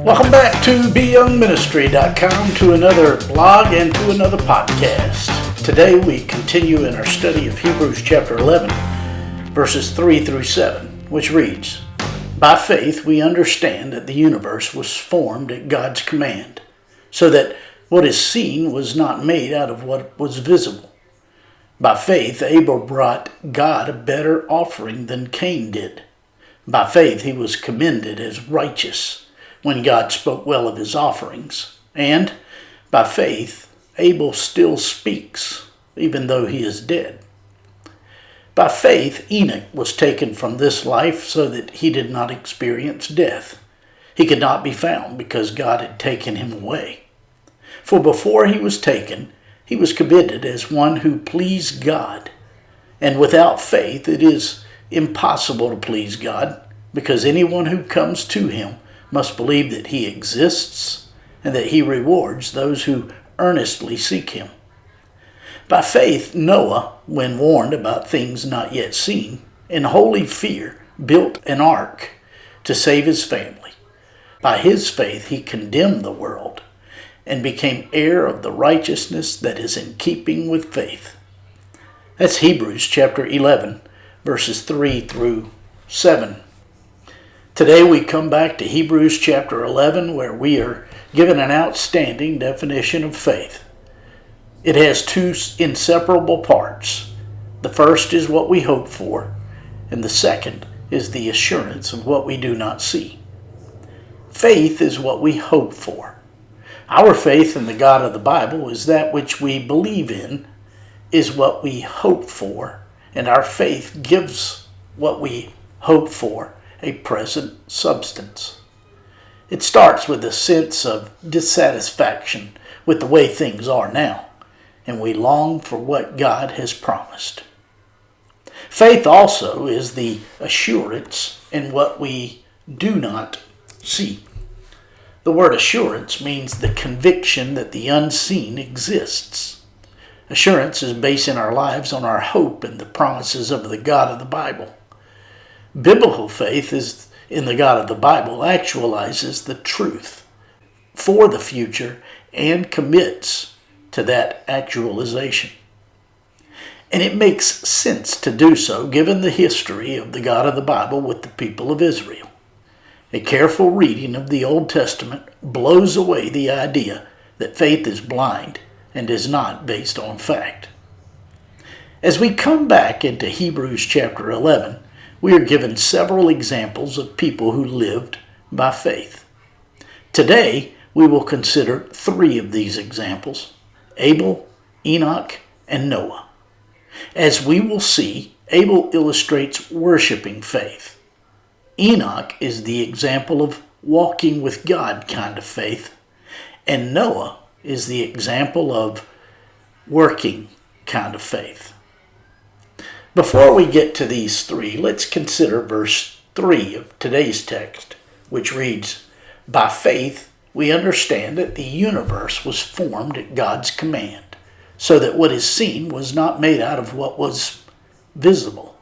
Welcome back to BYoungMinistry.com, to another blog and to another podcast. Today we continue in our study of Hebrews chapter 11, verses 3 through 7, which reads, "By faith we understand that the universe was formed at God's command, so that what is seen was not made out of what was visible. By faith Abel brought God a better offering than Cain did. By faith he was commended as righteous when God spoke well of his offerings. And by faith Abel still speaks, even though he is dead. By faith Enoch was taken from this life so that he did not experience death. He could not be found because God had taken him away. For before he was taken, he was commended as one who pleased God. And without faith it is impossible to please God, because anyone who comes to him must believe that he exists and that he rewards those who earnestly seek him. By faith Noah, when warned about things not yet seen, in holy fear built an ark to save his family. By his faith he condemned the world and became heir of the righteousness that is in keeping with faith." That's Hebrews chapter 11, verses 3 through 7. Today we come back to Hebrews chapter 11, where we are given an outstanding definition of faith. It has two inseparable parts. The first is what we hope for, and the second is the assurance of what we do not see. Faith is what we hope for. Our faith in the God of the Bible is that which we believe in, is what we hope for, and our faith gives what we hope for a present substance. It starts with a sense of dissatisfaction with the way things are now, and we long for what God has promised. Faith also is the assurance in what we do not see. The word assurance means the conviction that the unseen exists. Assurance is basing our lives on our hope in the promises of the God of the Bible. Biblical faith in the God of the Bible actualizes the truth for the future and commits to that actualization. And it makes sense to do so given the history of the God of the Bible with the people of Israel. A careful reading of the Old Testament blows away the idea that faith is blind and is not based on fact. As we come back into Hebrews chapter 11, we are given several examples of people who lived by faith. Today, we will consider three of these examples: Abel, Enoch, and Noah. As we will see, Abel illustrates worshiping faith. Enoch is the example of walking with God kind of faith, and Noah is the example of working kind of faith. Before we get to these three, let's consider verse 3 of today's text, which reads, "By faith we understand that the universe was formed at God's command, so that what is seen was not made out of what was visible."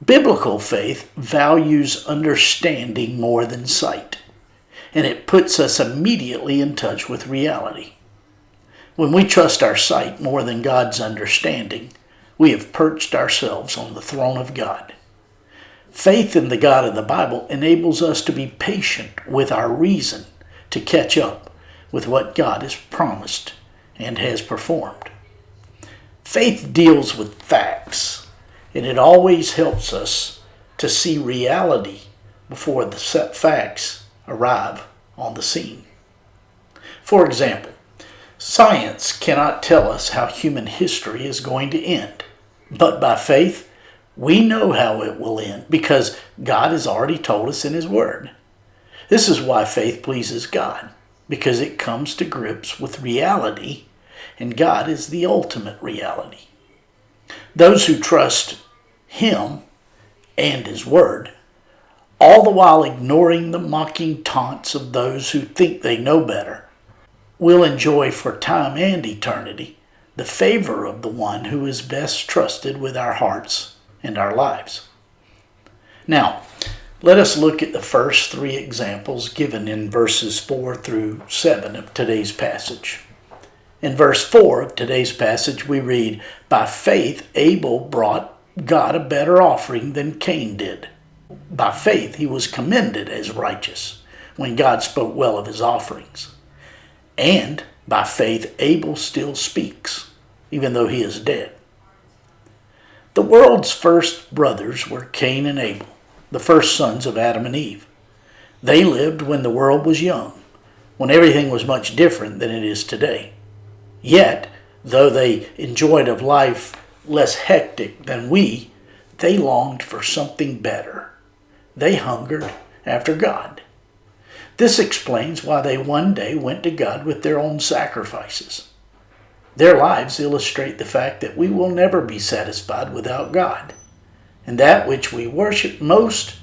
Biblical faith values understanding more than sight, and it puts us immediately in touch with reality. When we trust our sight more than God's understanding, we have perched ourselves on the throne of God. Faith in the God of the Bible enables us to be patient with our reason to catch up with what God has promised and has performed. Faith deals with facts, and it always helps us to see reality before the set facts arrive on the scene. For example, science cannot tell us how human history is going to end, but by faith, we know how it will end because God has already told us in His Word. This is why faith pleases God, because it comes to grips with reality, and God is the ultimate reality. Those who trust Him and His Word, all the while ignoring the mocking taunts of those who think they know better, will enjoy for time and eternity the favor of the one who is best trusted with our hearts and our lives. Now, Let us look at the first three examples given in verses 4 through 7 of today's passage. In verse 4 of today's passage, we read, "By faith Abel brought God a better offering than Cain did. By faith he was commended as righteous when God spoke well of his offerings. And by faith Abel still speaks, even though he is dead." The world's first brothers were Cain and Abel, the first sons of Adam and Eve. They lived when the world was young, when everything was much different than it is today. Yet, though they enjoyed a life less hectic than we, they longed for something better. They hungered after God. This explains why they one day went to God with their own sacrifices. Their lives illustrate the fact that we will never be satisfied without God, and that which we worship most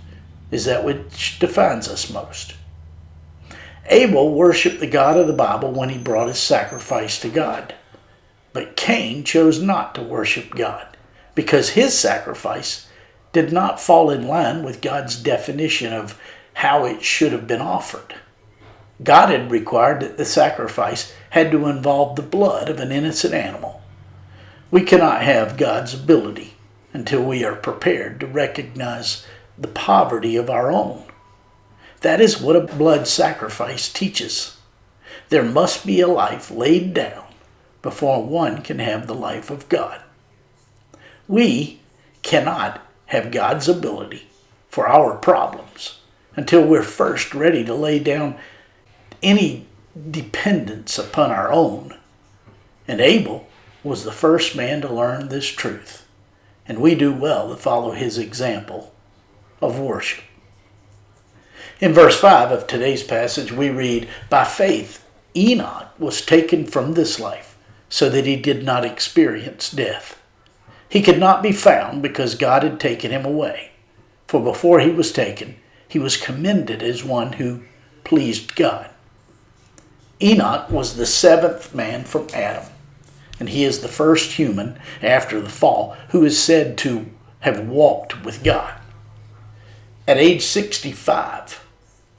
is that which defines us most. Abel worshiped the God of the Bible when he brought his sacrifice to God, but Cain chose not to worship God because his sacrifice did not fall in line with God's definition of how it should have been offered. God had required that the sacrifice had to involve the blood of an innocent animal. We cannot have God's ability until we are prepared to recognize the poverty of our own. That is what a blood sacrifice teaches. There must be a life laid down before one can have the life of God. We cannot have God's ability for our problems until we're first ready to lay down any dependence upon our own. And Abel was the first man to learn this truth, and we do well to follow his example of worship. In verse 5 of today's passage, we read, "By faith Enoch was taken from this life, so that he did not experience death. He could not be found because God had taken him away. For before he was taken, he was commended as one who pleased God." Enoch was the seventh man from Adam, and he is the first human after the fall who is said to have walked with God. At age 65,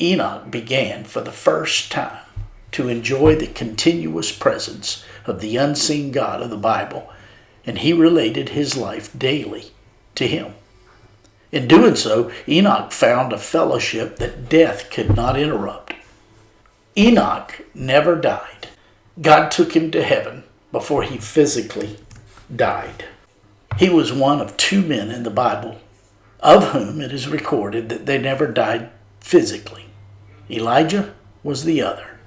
Enoch began for the first time to enjoy the continuous presence of the unseen God of the Bible, and he related his life daily to him. In doing so, Enoch found a fellowship that death could not interrupt. Enoch never died. God took him to heaven before he physically died. He was one of two men in the Bible of whom it is recorded that they never died physically. Elijah was the other.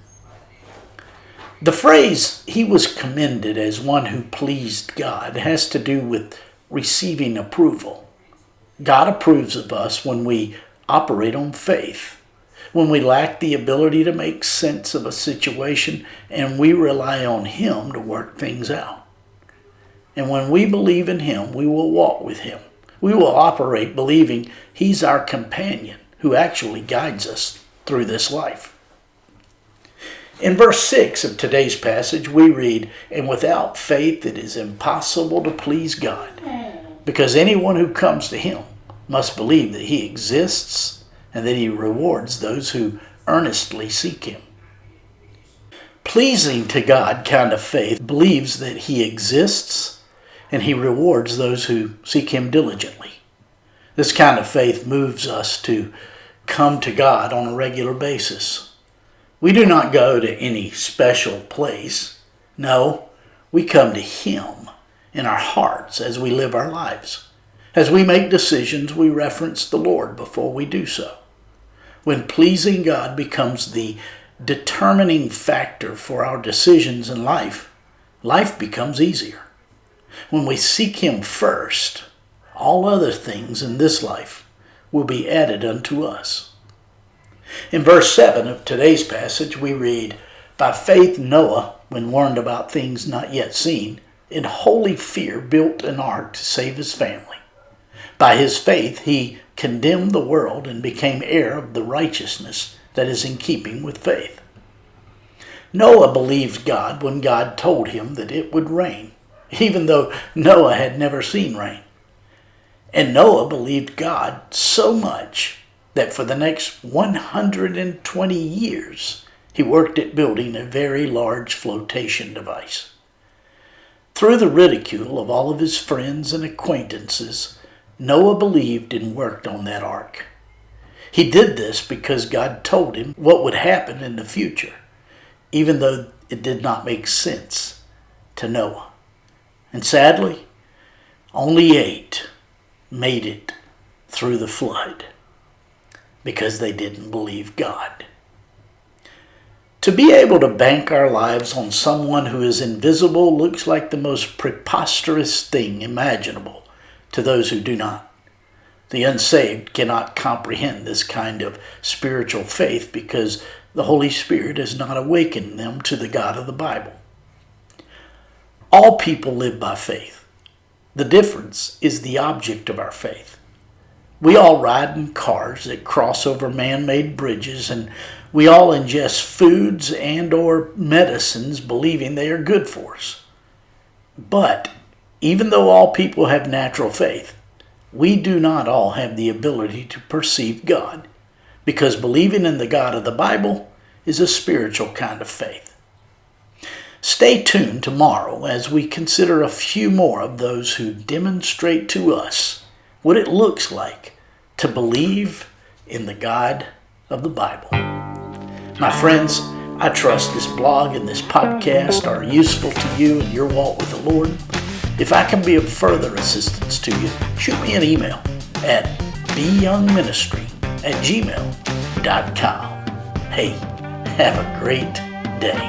The phrase, "he was commended as one who pleased God," has to do with receiving approval. God approves of us when we operate on faith, when we lack the ability to make sense of a situation and we rely on him to work things out. And when we believe in him, we will walk with him. We will operate believing he's our companion who actually guides us through this life. In verse 6 of today's passage, we read, "And without faith it is impossible to please God, because anyone who comes to him must believe that he exists and that he rewards those who earnestly seek him." Pleasing to God kind of faith believes that he exists and he rewards those who seek him diligently. This kind of faith moves us to come to God on a regular basis. We do not go to any special place. No, we come to him in our hearts as we live our lives. As we make decisions, we reference the Lord before we do so. When pleasing God becomes the determining factor for our decisions in life, life becomes easier. When we seek him first, all other things in this life will be added unto us. In verse 7 of today's passage, we read, "By faith Noah, when warned about things not yet seen, in holy fear built an ark to save his family. By his faith he condemned the world and became heir of the righteousness that is in keeping with faith." Noah believed God when God told him that it would rain, even though Noah had never seen rain. And Noah believed God so much that for the next 120 years he worked at building a very large flotation device. Through the ridicule of all of his friends and acquaintances, Noah believed and worked on that ark. He did this because God told him what would happen in the future, even though it did not make sense to Noah. And sadly, only 8 made it through the flood because they didn't believe God. To be able to bank our lives on someone who is invisible looks like the most preposterous thing imaginable to those who do not. The unsaved cannot comprehend this kind of spiritual faith because the Holy Spirit has not awakened them to the God of the Bible. All people live by faith. The difference is the object of our faith. We all ride in cars that cross over man-made bridges, and we all ingest foods and or medicines believing they are good for us. But even though all people have natural faith, we do not all have the ability to perceive God, because believing in the God of the Bible is a spiritual kind of faith. Stay tuned tomorrow as we consider a few more of those who demonstrate to us what it looks like to believe in the God of the Bible. My friends, I trust this blog and this podcast are useful to you in your walk with the Lord. If I can be of further assistance to you, shoot me an email at BYoungMinistry@gmail.com. Hey, have a great day.